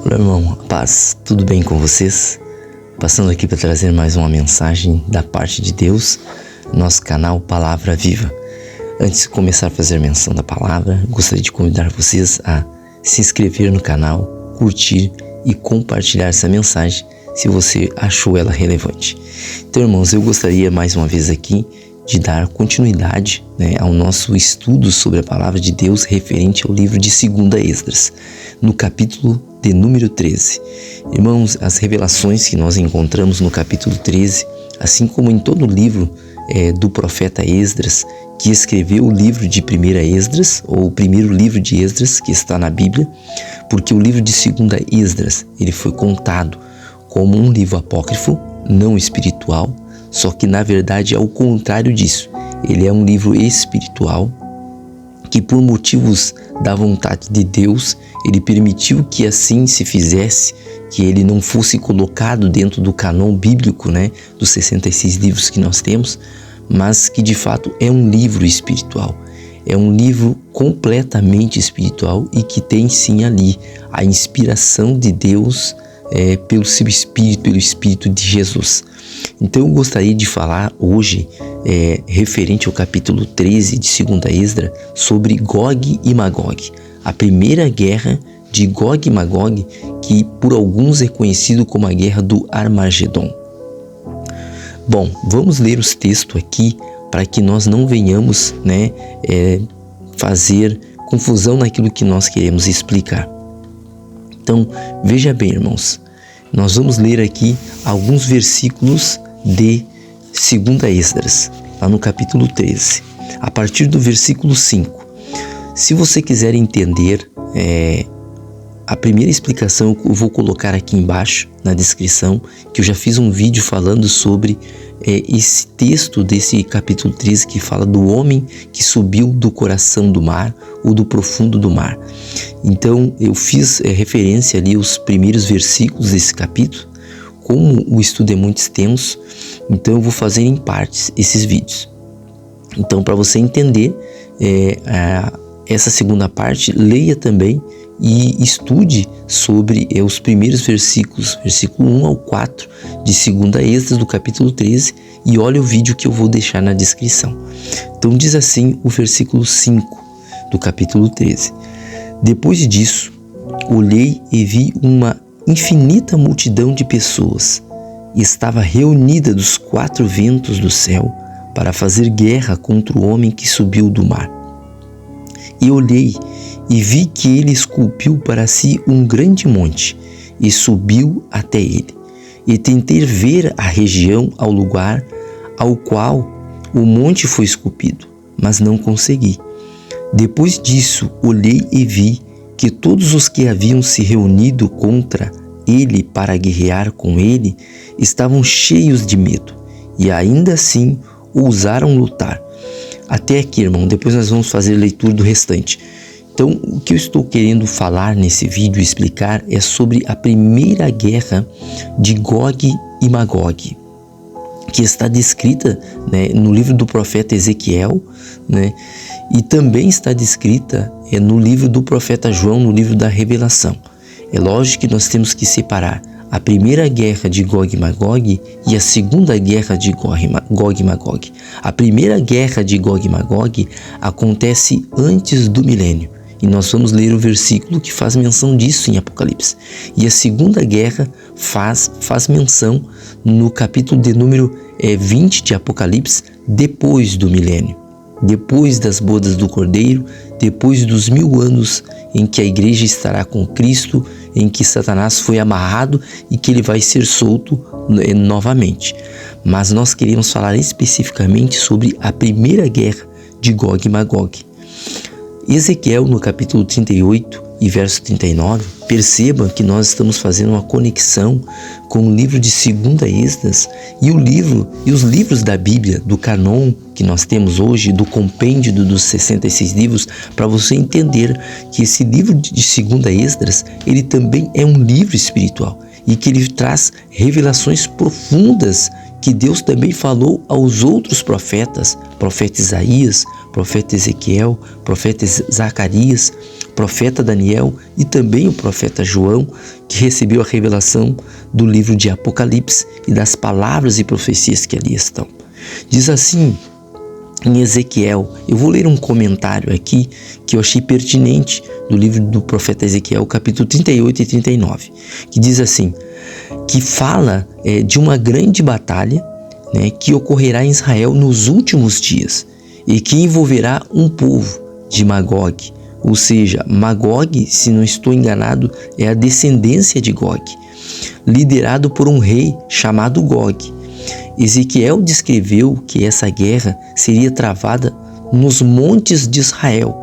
Olá, irmão, paz, tudo bem com vocês? Passando aqui para trazer mais uma mensagem da parte de Deus, nosso canal Palavra Viva. Antes de começar a fazer menção da palavra, gostaria de convidar vocês a se inscrever no canal, curtir e compartilhar essa mensagem se você achou ela relevante. Então, irmãos, eu gostaria mais uma vez aqui de dar continuidade ao nosso estudo sobre a palavra de Deus referente ao livro de 2 Esdras, no capítulo de número 13. Irmãos, as revelações que nós encontramos no capítulo 13, assim como em todo o livro do profeta Esdras, que escreveu o livro de 1 Esdras, ou o primeiro livro de Esdras que está na Bíblia, porque o livro de 2 Esdras ele foi contado como um livro apócrifo, não espiritual, só que na verdade é o contrário disso. Ele é um livro espiritual que, por motivos da vontade de Deus, ele permitiu que assim se fizesse, que ele não fosse colocado dentro do canon bíblico, dos 66 livros que nós temos, mas que de fato é um livro espiritual. É um livro completamente espiritual e que tem sim ali a inspiração de Deus pelo seu Espírito, pelo Espírito de Jesus. Então eu gostaria de falar hoje, referente ao capítulo 13 de 2 Esdras, sobre Gog e Magog, a primeira guerra de Gog e Magog, que por alguns é conhecido como a guerra do Armagedon. Bom, vamos ler os textos aqui para que nós não venhamos fazer confusão naquilo que nós queremos explicar. Então, veja bem, irmãos, nós vamos ler aqui alguns versículos de 2 Esdras, lá no capítulo 13, a partir do versículo 5. Se você quiser entender a primeira explicação, eu vou colocar aqui embaixo na descrição, que eu já fiz um vídeo falando sobre esse texto desse capítulo 13 que fala do homem que subiu do coração do mar ou do profundo do mar. Então eu fiz referência ali aos primeiros versículos desse capítulo. Como o estudo é muito extenso, então eu vou fazer em partes esses vídeos. Então, para você entender essa segunda parte, leia também e estude sobre os primeiros versículos, versículo 1 ao 4 de 2 Esdras do capítulo 13, e olha o vídeo que eu vou deixar na descrição. Então diz assim o versículo 5 do capítulo 13. Depois disso, olhei e vi uma infinita multidão de pessoas, e estava reunida dos 4 ventos do céu para fazer guerra contra o homem que subiu do mar. E olhei e vi que ele esculpiu para si um grande monte e subiu até ele. E tentei ver a região ao lugar ao qual o monte foi esculpido, mas não consegui. Depois disso, olhei e vi que todos os que haviam se reunido contra ele para guerrear com ele estavam cheios de medo e ainda assim ousaram lutar. Até aqui, irmão, depois nós vamos fazer a leitura do restante. Então, o que eu estou querendo falar nesse vídeo e explicar é sobre a primeira guerra de Gog e Magog, que está descrita no livro do profeta Ezequiel, e também está descrita no livro do profeta João, no livro da Revelação. É lógico que nós temos que separar a primeira guerra de Gog e Magog e a segunda guerra de Gog e Magog. A primeira guerra de Gog e Magog acontece antes do milênio. E nós vamos ler o versículo que faz menção disso em Apocalipse. E a segunda guerra faz menção no capítulo de número 20 de Apocalipse, depois do milênio. Depois das bodas do Cordeiro, depois dos 1000 anos em que a igreja estará com Cristo, em que Satanás foi amarrado e que ele vai ser solto novamente. Mas nós queremos falar especificamente sobre a primeira guerra de Gog e Magog. Ezequiel, no capítulo 38 e verso 39, perceba que nós estamos fazendo uma conexão com o livro de 2 Esdras e os livros da Bíblia, do canon que nós temos hoje, do compêndio dos 66 livros, para você entender que esse livro de 2 Esdras, ele também é um livro espiritual e que ele traz revelações profundas que Deus também falou aos outros profetas, profeta Isaías, profeta Ezequiel, profeta Zacarias, profeta Daniel e também o profeta João, que recebeu a revelação do livro de Apocalipse e das palavras e profecias que ali estão. Diz assim em Ezequiel, eu vou ler um comentário aqui que eu achei pertinente do livro do profeta Ezequiel, capítulo 38 e 39, que diz assim, que fala de uma grande batalha, né, que ocorrerá em Israel nos últimos dias e que envolverá um povo de Magog. Ou seja, Magog, se não estou enganado, é a descendência de Gog, liderado por um rei chamado Gog. Ezequiel descreveu que essa guerra seria travada nos montes de Israel.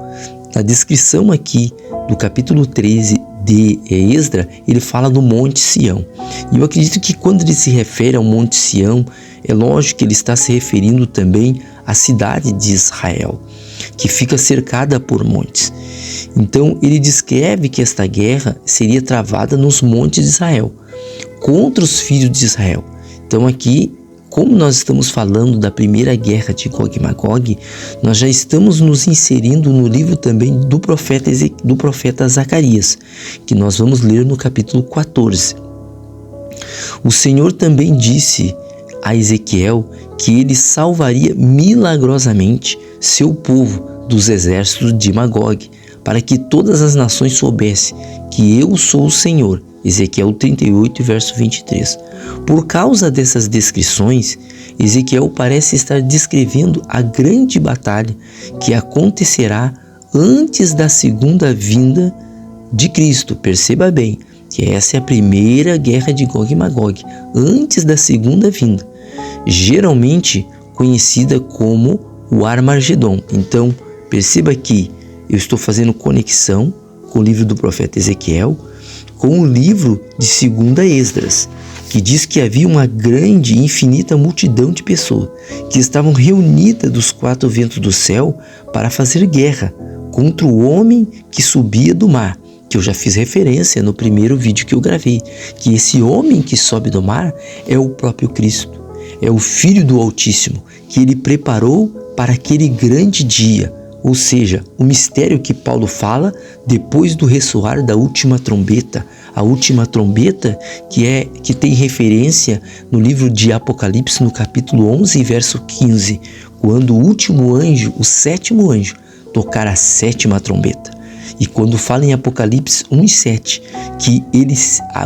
Na descrição aqui do capítulo 13 de Esdra, ele fala do Monte Sião. E eu acredito que quando ele se refere ao Monte Sião, é lógico que ele está se referindo também à cidade de Israel, que fica cercada por montes. Então ele descreve que esta guerra seria travada nos montes de Israel, contra os filhos de Israel. Então aqui, como nós estamos falando da primeira guerra de Gog e Magog, nós já estamos nos inserindo no livro também do profeta Zacarias, que nós vamos ler no capítulo 14. O Senhor também disse a Ezequiel que ele salvaria milagrosamente seu povo dos exércitos de Magog, para que todas as nações soubessem que eu sou o Senhor. Ezequiel 38, verso 23. Por causa dessas descrições, Ezequiel parece estar descrevendo a grande batalha que acontecerá antes da segunda vinda de Cristo. Perceba bem que essa é a primeira guerra de Gog e Magog, antes da segunda vinda, geralmente conhecida como o Armagedon. Então, perceba que eu estou fazendo conexão com o livro do profeta Ezequiel, com o livro de 2 Esdras, que diz que havia uma grande e infinita multidão de pessoas que estavam reunidas dos 4 ventos do céu para fazer guerra contra o homem que subia do mar, que eu já fiz referência no primeiro vídeo que eu gravei, que esse homem que sobe do mar é o próprio Cristo, é o Filho do Altíssimo, que ele preparou para aquele grande dia. Ou seja, o mistério que Paulo fala depois do ressoar da última trombeta. A última trombeta que tem referência no livro de Apocalipse, no capítulo 11, verso 15, quando o último anjo, o 7º anjo, tocar a 7ª trombeta. E quando fala em Apocalipse 1:7, que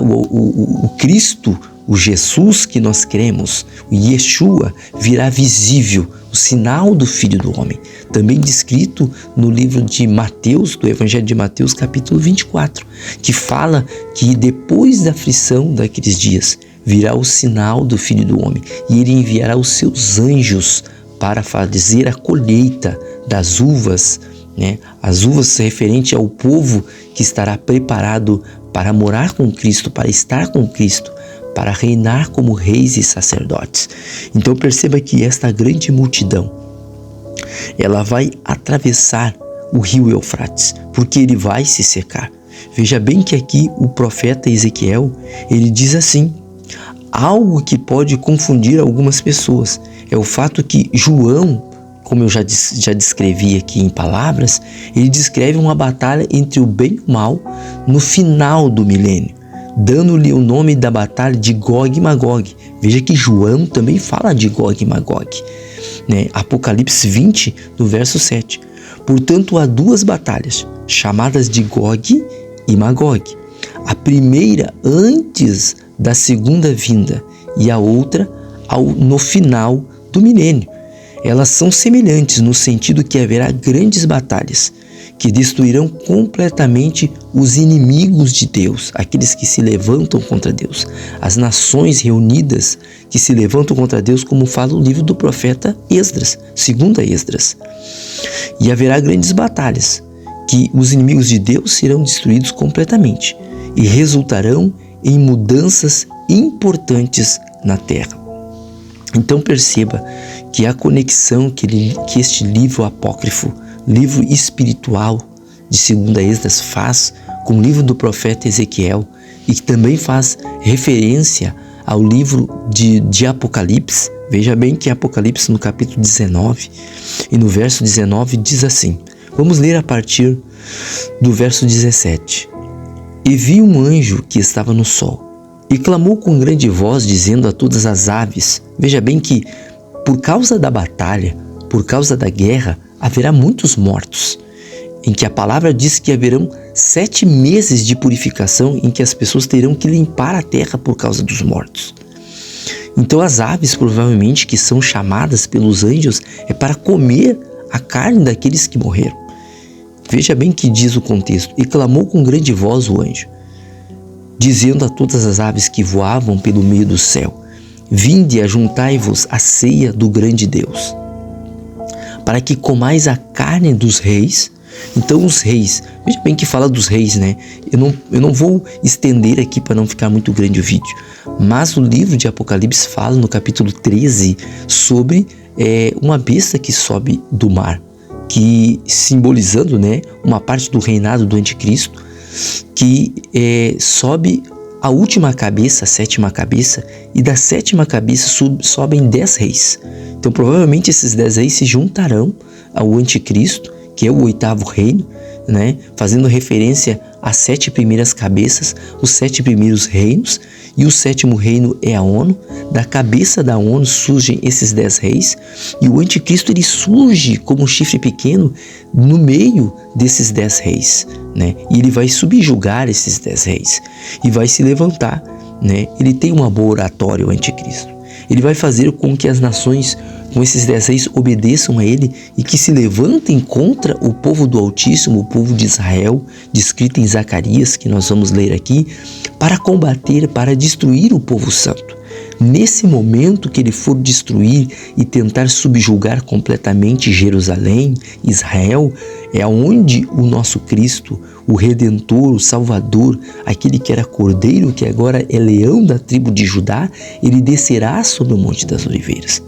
o Cristo, o Jesus que nós cremos, o Yeshua, virá visível, o sinal do Filho do Homem. Também descrito no livro de Mateus, do Evangelho de Mateus, capítulo 24, que fala que depois da aflição daqueles dias, virá o sinal do Filho do Homem, e ele enviará os seus anjos para fazer a colheita das uvas, né? As uvas referente ao povo que estará preparado para morar com Cristo, para estar com Cristo, para reinar como reis e sacerdotes. Então perceba que esta grande multidão, ela vai atravessar o rio Eufrates, porque ele vai se secar. Veja bem que aqui o profeta Ezequiel, ele diz assim, algo que pode confundir algumas pessoas, é o fato que João, como eu já descrevi aqui em palavras, ele descreve uma batalha entre o bem e o mal no final do milênio, dando-lhe o nome da batalha de Gog e Magog. Veja que João também fala de Gog e Magog, né? Apocalipse 20, no verso 7. Portanto, há 2 batalhas, chamadas de Gog e Magog. A primeira antes da segunda vinda e a outra no final do milênio. Elas são semelhantes no sentido que haverá grandes batalhas que destruirão completamente os inimigos de Deus, aqueles que se levantam contra Deus, as nações reunidas que se levantam contra Deus, como fala o livro do profeta Esdras, 2 Esdras. E haverá grandes batalhas, que os inimigos de Deus serão destruídos completamente e resultarão em mudanças importantes na terra. Então perceba que a conexão que este livro apócrifo, livro espiritual de 2 Esdras, faz com o livro do profeta Ezequiel, e que também faz referência ao livro de Apocalipse. Veja bem que Apocalipse, no capítulo 19 e no verso 19, diz assim: Vamos ler a partir do verso 17. E vi um anjo que estava no sol, e clamou com grande voz, dizendo a todas as aves. Veja bem que, por causa da batalha, por causa da guerra, haverá muitos mortos, em que a palavra diz que haverão 7 meses de purificação, em que as pessoas terão que limpar a terra por causa dos mortos. Então as aves, provavelmente, que são chamadas pelos anjos, é para comer a carne daqueles que morreram. Veja bem que diz o contexto. E clamou com grande voz o anjo, dizendo a todas as aves que voavam pelo meio do céu: vinde, ajuntai-vos à ceia do grande Deus, para que comais a carne dos reis. Então os reis, veja bem que fala dos reis, né? Eu não vou estender aqui para não ficar muito grande o vídeo, mas o livro de Apocalipse fala no capítulo 13 sobre uma besta que sobe do mar, que simbolizando, né, uma parte do reinado do anticristo, que sobe a última cabeça, a 7ª cabeça, e da 7ª cabeça sobem 10 reis. Então provavelmente esses 10 reis se juntarão ao anticristo, que é o 8º reino, né, fazendo referência às 7 primeiras cabeças, os 7 primeiros reinos, e o 7º reino é a ONU. Da cabeça da ONU surgem esses 10 reis, e o anticristo ele surge como um chifre pequeno no meio desses 10 reis, né? E ele vai subjugar esses 10 reis e vai se levantar, né? Ele tem uma boa oratória, o anticristo. Ele vai fazer com que as nações, com esses 10 reis, obedeçam a ele e que se levantem contra o povo do Altíssimo, o povo de Israel, descrito em Zacarias, que nós vamos ler aqui, para combater, para destruir o povo santo. Nesse momento que ele for destruir e tentar subjugar completamente Jerusalém, Israel, é onde o nosso Cristo, o Redentor, o Salvador, aquele que era cordeiro, que agora é leão da tribo de Judá, ele descerá sobre o Monte das Oliveiras.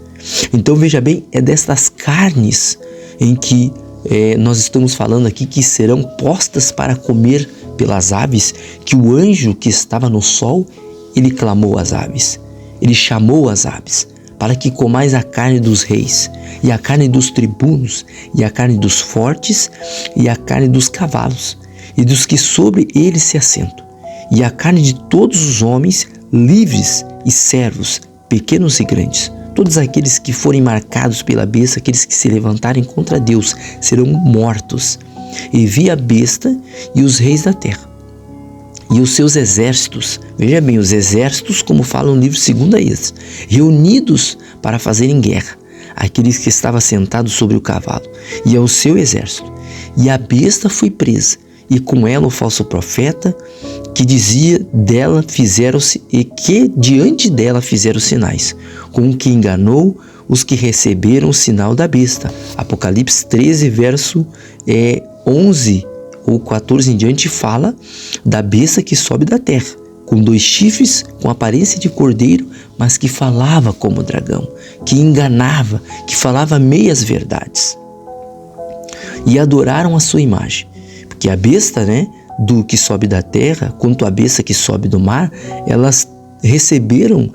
Então veja bem, é destas carnes em que nós estamos falando aqui, que serão postas para comer pelas aves, que o anjo que estava no sol, ele clamou às aves, ele chamou as aves, para que comais a carne dos reis, e a carne dos tribunos, e a carne dos fortes, e a carne dos cavalos, e dos que sobre eles se assentam, e a carne de todos os homens, livres e servos, pequenos e grandes. Todos aqueles que forem marcados pela besta, aqueles que se levantarem contra Deus, serão mortos. E vi a besta e os reis da terra, e os seus exércitos, veja bem, os exércitos, como fala no livro 2 Esdras, reunidos para fazerem guerra, aqueles que estavam sentados sobre o cavalo, e ao seu exército. E a besta foi presa, e com ela o falso profeta, que dizia dela fizeram-se, e que diante dela fizeram sinais, com o que enganou os que receberam o sinal da besta. Apocalipse 13, verso 11 ou 14 em diante, fala da besta que sobe da terra, com 2 chifres, com aparência de cordeiro, mas que falava como dragão, que enganava, que falava meias verdades. E adoraram a sua imagem, porque a besta, né, do que sobe da terra, quanto a besta que sobe do mar, elas receberam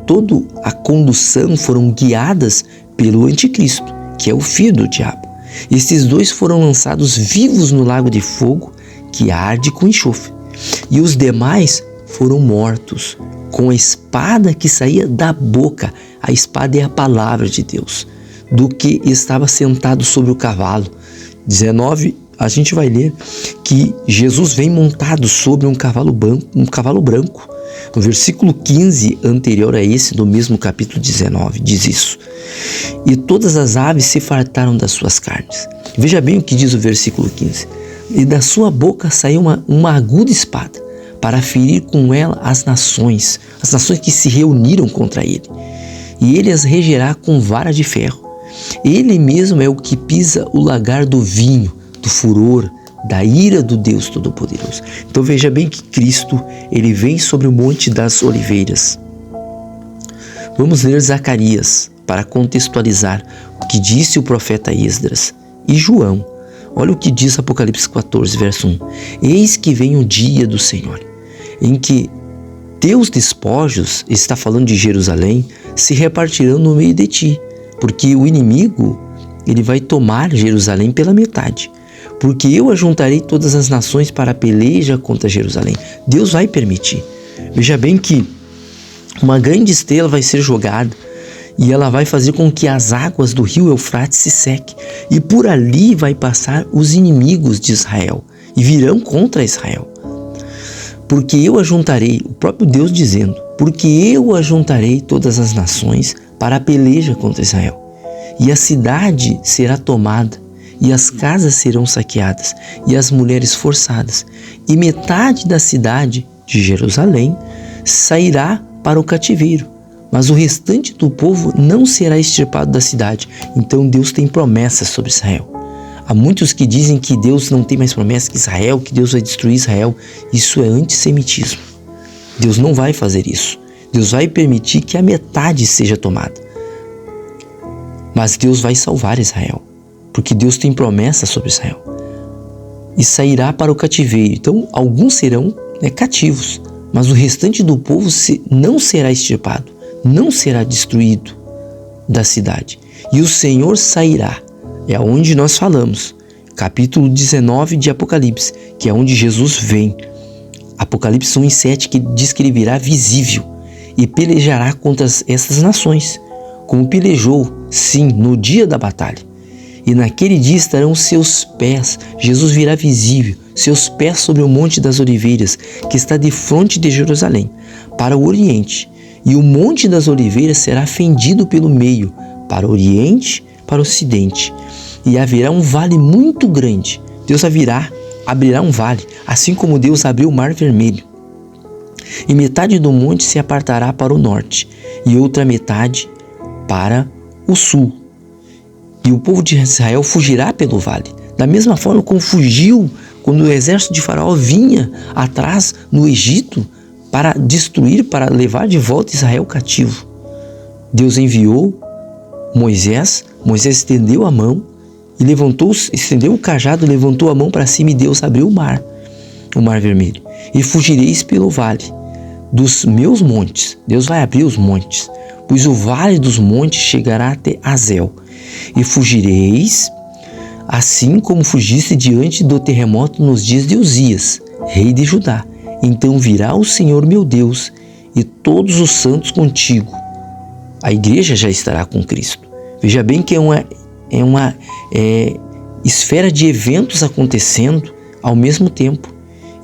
toda a condução, foram guiadas pelo anticristo, que é o filho do diabo. Esses 2 foram lançados vivos no lago de fogo, que arde com enxofre, e os demais foram mortos com a espada que saía da boca. A espada é a palavra de Deus, do que estava sentado sobre o cavalo. 19, a gente vai ler que Jesus vem montado sobre um cavalo branco. No versículo 15 anterior a esse, do mesmo capítulo 19, diz isso: e todas as aves se fartaram das suas carnes. Veja bem o que diz o versículo 15: e da sua boca saiu uma aguda espada, para ferir com ela as nações que se reuniram contra ele. E ele as regerá com vara de ferro. Ele mesmo é o que pisa o lagar do vinho, do furor, da ira do Deus Todo-Poderoso. Então veja bem que Cristo, ele vem sobre o Monte das Oliveiras. Vamos ler Zacarias para contextualizar o que disse o profeta Esdras e João. Olha o que diz Apocalipse 14, verso 1. Eis que vem o dia do Senhor, em que teus despojos, está falando de Jerusalém, se repartirão no meio de ti, porque o inimigo ele vai tomar Jerusalém pela metade. Porque eu ajuntarei todas as nações para a peleja contra Jerusalém. Deus vai permitir. Veja bem que uma grande estrela vai ser jogada e ela vai fazer com que as águas do rio Eufrates se sequem. E por ali vai passar os inimigos de Israel e virão contra Israel. Porque eu ajuntarei, o próprio Deus dizendo, porque eu ajuntarei todas as nações para a peleja contra Israel. E a cidade será tomada, e as casas serão saqueadas, e as mulheres forçadas. E metade da cidade de Jerusalém sairá para o cativeiro, mas o restante do povo não será extirpado da cidade. Então Deus tem promessas sobre Israel. Há muitos que dizem que Deus não tem mais promessas que Israel, que Deus vai destruir Israel. Isso é antissemitismo. Deus não vai fazer isso. Deus vai permitir que a metade seja tomada. Mas Deus vai salvar Israel, porque Deus tem promessas sobre Israel. E sairá para o cativeiro. Então, alguns serão cativos, mas o restante do povo não será extirpado, não será destruído da cidade. E o Senhor sairá. É onde nós falamos, capítulo 19 de Apocalipse, que é onde Jesus vem. Apocalipse 1:7, que diz que ele virá visível e pelejará contra essas nações, como pelejou, sim, no dia da batalha. E naquele dia estarão seus pés, Jesus virá visível, seus pés sobre o Monte das Oliveiras, que está defronte de Jerusalém, para o oriente. E o Monte das Oliveiras será fendido pelo meio, para o oriente, para o ocidente. E haverá um vale muito grande. Deus abrirá um vale, assim como Deus abriu o Mar Vermelho. E metade do monte se apartará para o norte, e outra metade para o sul. E o povo de Israel fugirá pelo vale, da mesma forma como fugiu quando o exército de Faraó vinha atrás no Egito para destruir, para levar de volta Israel cativo. Deus enviou Moisés estendeu a mão e estendeu o cajado, levantou a mão para cima e Deus abriu o mar vermelho. E fugireis pelo vale dos meus montes. Deus vai abrir os montes, pois o vale dos montes chegará até Azel. E fugireis, assim como fugiste diante do terremoto nos dias de Uzias, rei de Judá. Então virá o Senhor meu Deus e todos os santos contigo. A igreja já estará com Cristo. Veja bem que é uma esfera de eventos acontecendo ao mesmo tempo.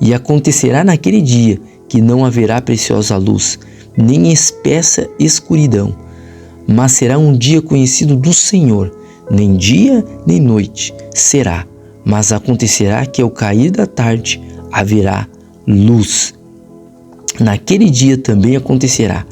E acontecerá naquele dia que não haverá preciosa luz, nem espessa escuridão, mas será um dia conhecido do Senhor, nem dia nem noite será, mas acontecerá que ao cair da tarde haverá luz. Naquele dia também acontecerá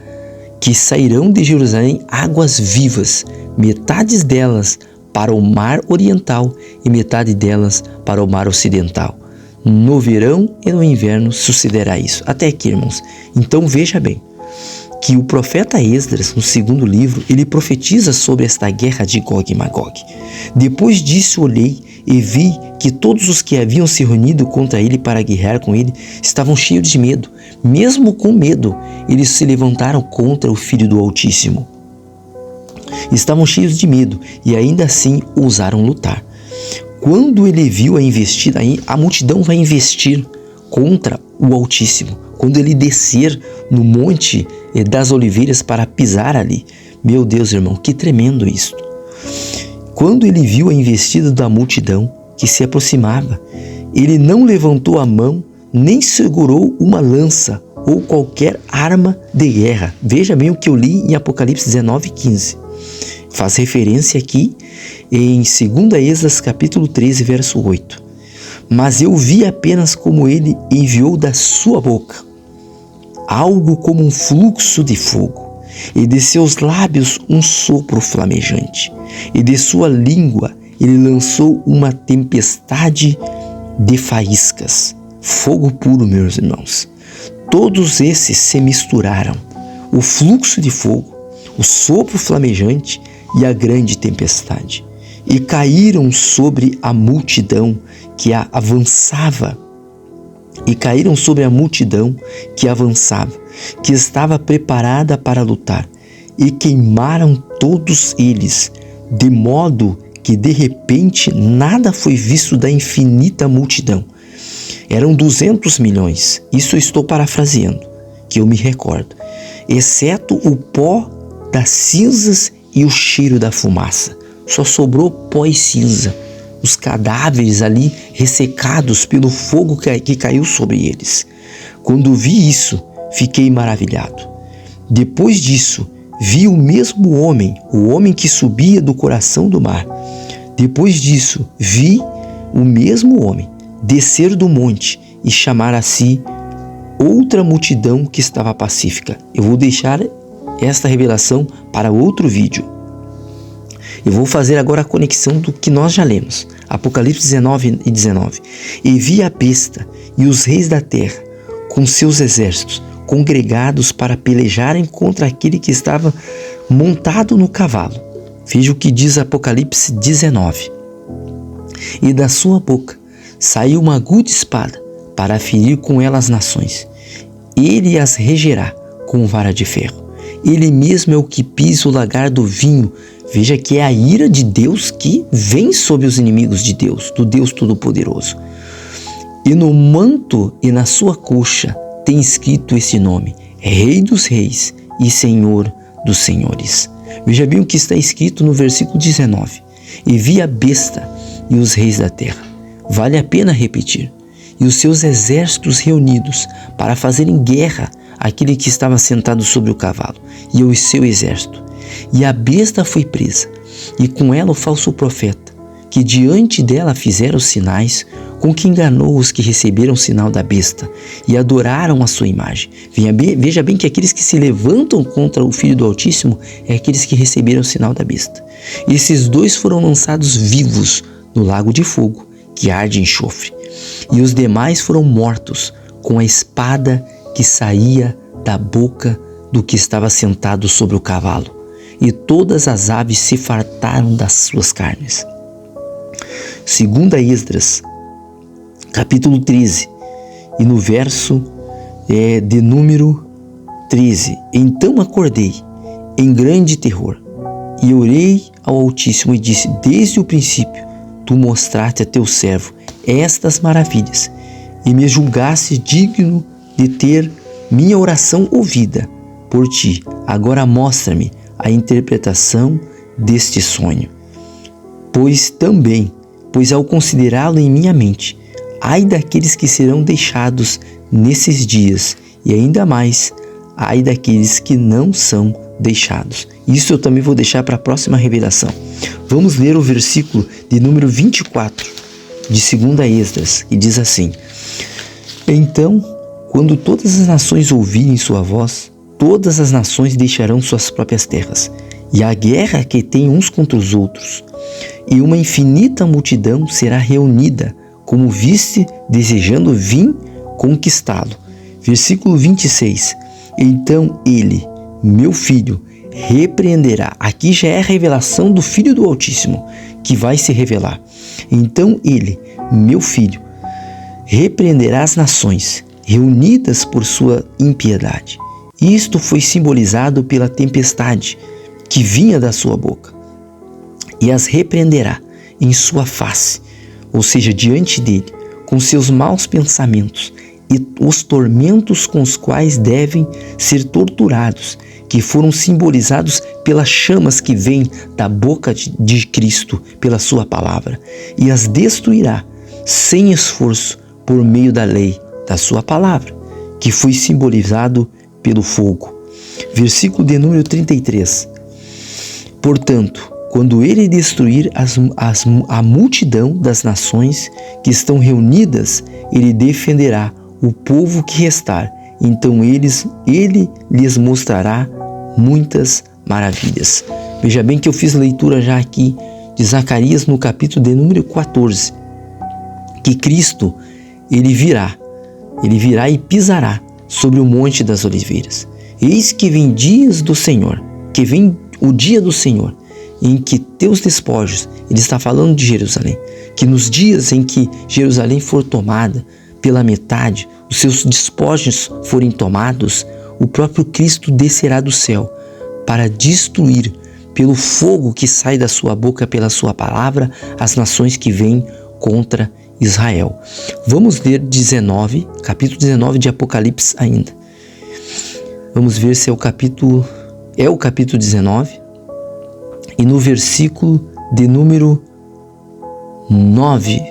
que sairão de Jerusalém águas vivas, metades delas para o mar oriental e metade delas para o mar ocidental. No verão e no inverno sucederá isso. Até aqui, irmãos. Então veja bem que o profeta Esdras, no segundo livro, ele profetiza sobre esta guerra de Gog e Magog. Depois disso olhei e vi que todos os que haviam se reunido contra ele para guerrear com ele estavam cheios de medo. Mesmo com medo, eles se levantaram contra o Filho do Altíssimo. Estavam cheios de medo e ainda assim ousaram lutar. Quando ele viu a investida, a multidão vai investir contra o Altíssimo. Quando ele descer no Monte das Oliveiras para pisar ali. Meu Deus, irmão, que tremendo isso. Quando ele viu a investida da multidão que se aproximava, ele não levantou a mão, nem segurou uma lança ou qualquer arma de guerra. Veja bem o que eu li em Apocalipse 19:15. Faz referência aqui em 2 Esdras capítulo 13, verso 8. Mas eu vi apenas como ele enviou da sua boca algo como um fluxo de fogo, e de seus lábios um sopro flamejante, e de sua língua ele lançou uma tempestade de faíscas, fogo puro, meus irmãos. Todos esses se misturaram, o fluxo de fogo, o sopro flamejante e a grande tempestade, e caíram sobre a multidão que avançava, que estava preparada para lutar, e queimaram todos eles, de modo que de repente nada foi visto da infinita multidão. Eram 200 milhões, isso eu estou parafraseando, que eu me recordo, exceto o pó das cinzas e o cheiro da fumaça. Só sobrou pó e cinza, os cadáveres ali ressecados pelo fogo que caiu sobre eles. Quando vi isso, fiquei maravilhado. Depois disso, vi o mesmo homem, o homem que subia do coração do mar. Depois disso, vi o mesmo homem descer do monte e chamar a si outra multidão que estava pacífica. Eu vou deixar esta revelação para outro vídeo. Eu vou fazer agora a conexão do que nós já lemos. Apocalipse 19:19. E vi a besta e os reis da terra com seus exércitos congregados para pelejarem contra aquele que estava montado no cavalo. Veja o que diz Apocalipse 19. E da sua boca saiu uma aguda espada para ferir com ela as nações. Ele as regerá com vara de ferro. Ele mesmo é o que pisa o lagar do vinho. Veja que é a ira de Deus que vem sobre os inimigos de Deus, do Deus Todo-Poderoso. E no manto e na sua coxa tem escrito esse nome: Rei dos Reis e Senhor dos Senhores. Veja bem o que está escrito no versículo 19. E vi a besta e os reis da terra. Vale a pena repetir. E os seus exércitos reunidos para fazerem guerra àquele que estava sentado sobre o cavalo e o seu exército. E a besta foi presa, e com ela o falso profeta, que diante dela fizeram os sinais, com que enganou os que receberam o sinal da besta e adoraram a sua imagem. Veja bem que aqueles que se levantam contra o Filho do Altíssimo é aqueles que receberam o sinal da besta. E esses dois foram lançados vivos no lago de fogo, que arde em enxofre. E os demais foram mortos com a espada que saía da boca do que estava sentado sobre o cavalo. E todas as aves se fartaram das suas carnes. Segunda Esdras, capítulo 13, e no verso de número 13. Então acordei em grande terror e orei ao Altíssimo e disse: desde o princípio tu mostraste a teu servo estas maravilhas e me julgaste digno de ter minha oração ouvida por ti. Agora mostra-me a interpretação deste sonho. Pois ao considerá-lo em minha mente, ai daqueles que serão deixados nesses dias, e ainda mais, ai daqueles que não são deixados. Isso eu também vou deixar para a próxima revelação. Vamos ler o versículo de número 24 de 2 Esdras, que diz assim: então, quando todas as nações ouvirem sua voz, todas as nações deixarão suas próprias terras, e a guerra que tem uns contra os outros, e uma infinita multidão será reunida, como viste, desejando vir conquistá-lo. Versículo 26. Então ele, meu filho, repreenderá. Aqui já é a revelação do Filho do Altíssimo, que vai se revelar. Então ele, meu filho, repreenderá as nações, reunidas por sua impiedade. Isto foi simbolizado pela tempestade que vinha da sua boca, e as repreenderá em sua face, ou seja, diante dele, com seus maus pensamentos e os tormentos com os quais devem ser torturados, que foram simbolizados pelas chamas que vêm da boca de Cristo pela sua palavra, e as destruirá sem esforço por meio da lei da sua palavra, que foi simbolizado pelo fogo. Versículo de número 33. Portanto, quando ele destruir a multidão das nações que estão reunidas, ele defenderá o povo que restar. Então ele lhes mostrará muitas maravilhas. Veja bem que eu fiz leitura já aqui de Zacarias no capítulo de número 14, que Cristo, ele virá e pisará sobre o monte das oliveiras. Eis que vem dias do Senhor, que vem o dia do Senhor, em que teus despojos, ele está falando de Jerusalém, que nos dias em que Jerusalém for tomada pela metade, os seus despojos forem tomados, o próprio Cristo descerá do céu para destruir pelo fogo que sai da sua boca pela sua palavra, as nações que vêm contra Israel. Vamos ler capítulo 19 de Apocalipse ainda. Vamos ver se é o capítulo 19, e no versículo de número 9.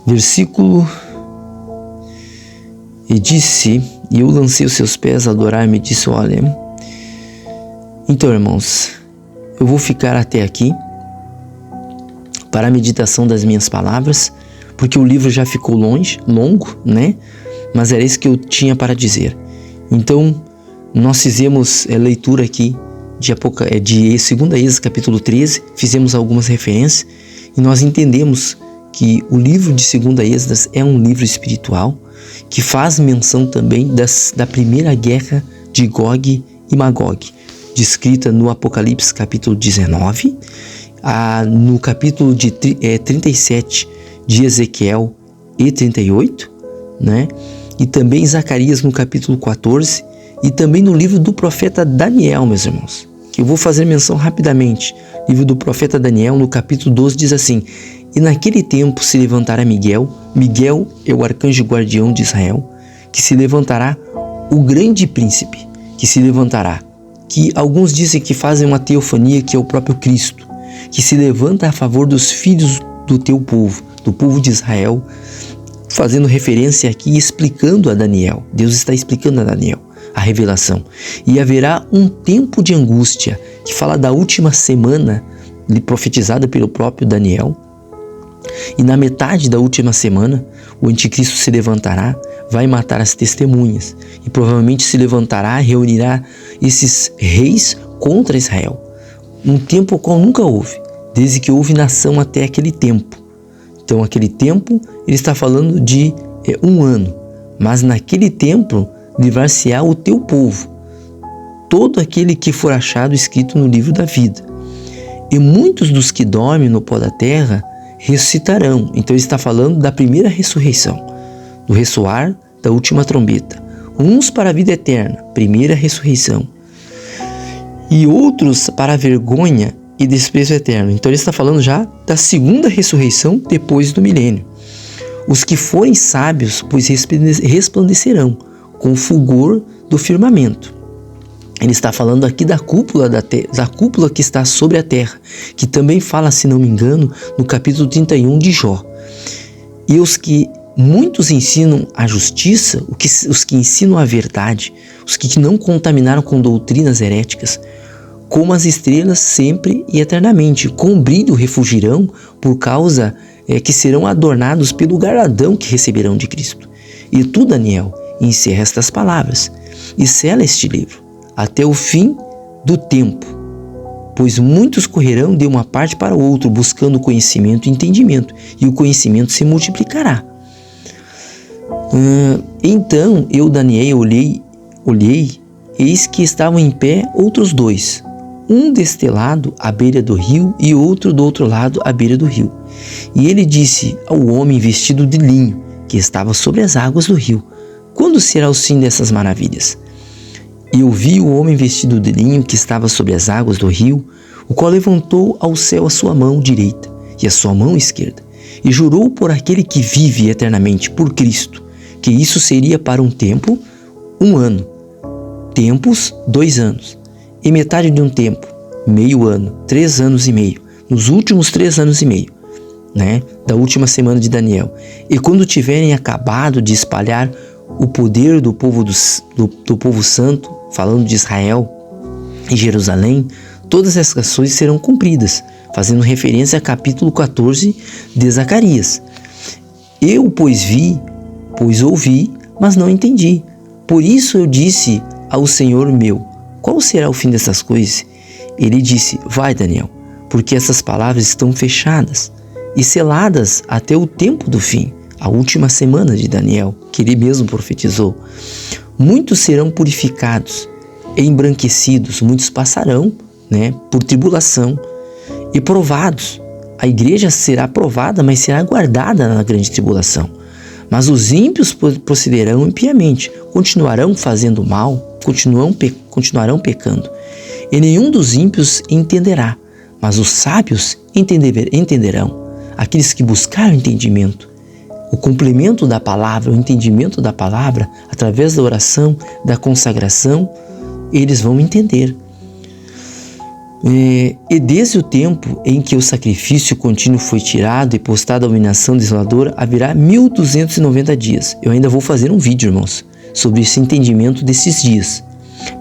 Versículo: E disse, e eu lancei os seus pés a adorar-me, disse, olha. Então, irmãos, eu vou ficar até aqui para a meditação das minhas palavras, porque o livro já ficou longo, né? Mas era isso que eu tinha para dizer. Então, nós fizemos leitura aqui de 2 Esdras capítulo 13, fizemos algumas referências e nós entendemos que o livro de 2 Esdras é um livro espiritual que faz menção também da primeira guerra de Gog e Magog, descrita no Apocalipse capítulo 19, no capítulo 37 de Ezequiel e 38, né? E também em Zacarias no capítulo 14 e também no livro do profeta Daniel, meus irmãos, que eu vou fazer menção rapidamente. Livro do profeta Daniel no capítulo 12 diz assim: E naquele tempo se levantará Miguel é o arcanjo guardião de Israel, que se levantará o grande príncipe, que alguns dizem que fazem uma teofania, que é o próprio Cristo, que se levanta a favor dos filhos do teu povo, do povo de Israel, fazendo referência aqui e explicando a Daniel. Deus está explicando a Daniel a revelação. E haverá um tempo de angústia, que fala da última semana, profetizada pelo próprio Daniel. E na metade da última semana, o anticristo se levantará, vai matar as testemunhas e provavelmente se levantará, reunirá esses reis contra Israel. Um tempo ao qual nunca houve, desde que houve nação até aquele tempo. Então, aquele tempo, ele está falando de 1 ano. Mas naquele tempo, livrar-se-á o teu povo, todo aquele que for achado escrito no livro da vida. E muitos dos que dormem no pó da terra ressuscitarão. Então, ele está falando da primeira ressurreição, do ressoar da última trombeta. Uns para a vida eterna, primeira ressurreição. E outros para a vergonha e desprezo eterno. Então, ele está falando já da segunda ressurreição depois do milênio. Os que forem sábios, pois resplandecerão com o fulgor do firmamento. Ele está falando aqui da cúpula da cúpula que está sobre a terra, que também fala, se não me engano, no capítulo 31 de Jó. E muitos ensinam a justiça, os que ensinam a verdade, os que não contaminaram com doutrinas heréticas, como as estrelas sempre e eternamente, com brilho refugirão, por causa que serão adornados pelo galardão que receberão de Cristo. E tu, Daniel, encerra estas palavras e sela este livro até o fim do tempo, pois muitos correrão de uma parte para o outro, buscando conhecimento e entendimento, e o conhecimento se multiplicará. Então eu, Daniel, olhei, eis que estavam em pé outros dois, um deste lado à beira do rio e outro do outro lado à beira do rio. E ele disse ao homem vestido de linho, que estava sobre as águas do rio: Quando será o fim dessas maravilhas? E eu vi o homem vestido de linho que estava sobre as águas do rio, o qual levantou ao céu a sua mão direita e a sua mão esquerda, e jurou por aquele que vive eternamente, por Cristo, que isso seria para um tempo, 1 ano, tempos, 2 anos, e metade de um tempo, meio ano, 3 anos e meio, nos últimos 3 anos e meio, né, da última semana de Daniel. E quando tiverem acabado de espalhar o poder do povo santo, falando de Israel e Jerusalém, todas essas coisas serão cumpridas, fazendo referência ao capítulo 14 de Zacarias. Eu, pois ouvi, mas não entendi. Por isso eu disse ao Senhor meu: qual será o fim dessas coisas? Ele disse: vai, Daniel, porque essas palavras estão fechadas e seladas até o tempo do fim, a última semana de Daniel, que ele mesmo profetizou. Muitos serão purificados e embranquecidos, muitos passarão, por tribulação e provados. A igreja será provada, mas será guardada na grande tribulação. Mas os ímpios procederão impiamente, continuarão fazendo mal, continuarão pecando. E nenhum dos ímpios entenderá, mas os sábios entenderão. Aqueles que buscaram entendimento, o complemento da palavra, o entendimento da palavra, através da oração, da consagração, eles vão entender. E desde o tempo em que o sacrifício contínuo foi tirado e postada a abominação desoladora, haverá 1290 dias. Eu ainda vou fazer um vídeo, irmãos, sobre esse entendimento desses dias.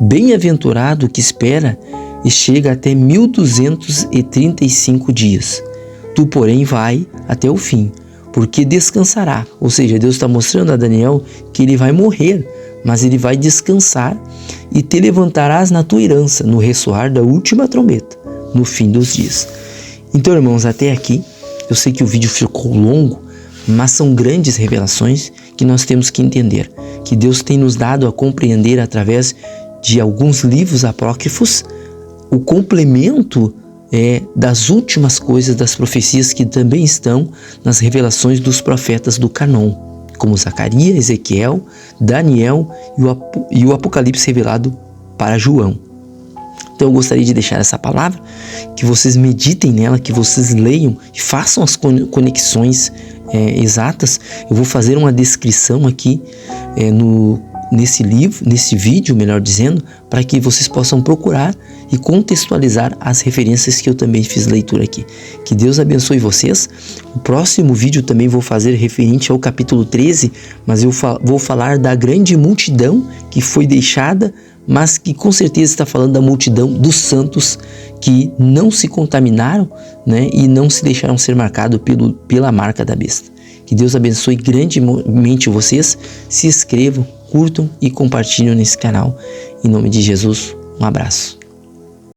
Bem-aventurado que espera e chega até 1235 dias. Tu, porém, vai até o fim, porque descansará. Ou seja, Deus está mostrando a Daniel que ele vai morrer, mas ele vai descansar e te levantarás na tua herança, no ressoar da última trombeta, no fim dos dias. Então, irmãos, até aqui, eu sei que o vídeo ficou longo, mas são grandes revelações que nós temos que entender, que Deus tem nos dado a compreender através de alguns livros apócrifos, o complemento das últimas coisas das profecias que também estão nas revelações dos profetas do Canon, como Zacarias, Ezequiel, Daniel e o Apocalipse revelado para João. Então eu gostaria de deixar essa palavra, que vocês meditem nela, que vocês leiam e façam as conexões exatas. Eu vou fazer uma descrição aqui nesse livro, nesse vídeo, melhor dizendo, para que vocês possam procurar e contextualizar as referências que eu também fiz leitura aqui. Que Deus abençoe vocês. O próximo vídeo também vou fazer referente ao capítulo 13, mas eu vou falar da grande multidão que foi deixada, mas que com certeza está falando da multidão dos santos que não se contaminaram, né, e não se deixaram ser marcados pela marca da besta. Que Deus abençoe grandemente vocês. Se inscrevam, curtam e compartilhem nesse canal. Em nome de Jesus, um abraço.